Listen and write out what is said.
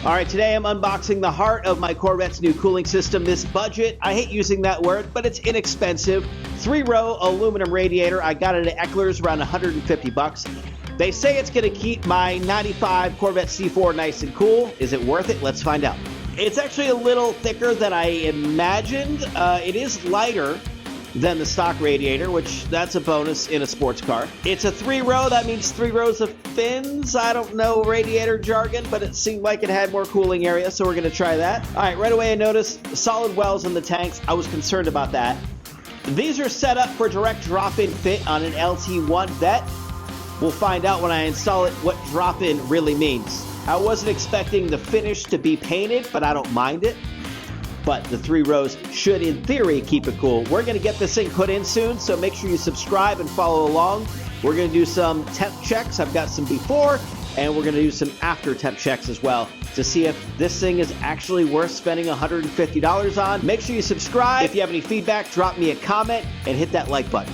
All right, today I'm unboxing the heart of my Corvette's new cooling system. This budget, I hate using that word, but it's inexpensive. 3-row aluminum radiator. I got it at Eckler's around 150 bucks. They say it's going to keep my 95 Corvette C4 nice and cool. Is it worth it? Let's find out. It's actually a little thicker than I imagined. It is lighter than the stock radiator, which that's a bonus in a sports car. It's a 3-row, that means 3 rows of fins. I don't know radiator jargon, but it seemed like it had more cooling area, so we're gonna try that. All right, right away I noticed solid welds in the tanks. I was concerned about that. These are set up for direct drop-in fit on an LT1 Vet. We'll find out when I install it what drop-in really means. I wasn't expecting the finish to be painted, but I don't mind it. But the 3 rows should, in theory, keep it cool. We're going to get this thing put in soon, so make sure you subscribe and follow along. We're going to do some temp checks. I've got some before, and we're going to do some after temp checks as well to see if this thing is actually worth spending $150 on. Make sure you subscribe. If you have any feedback, drop me a comment and hit that like button.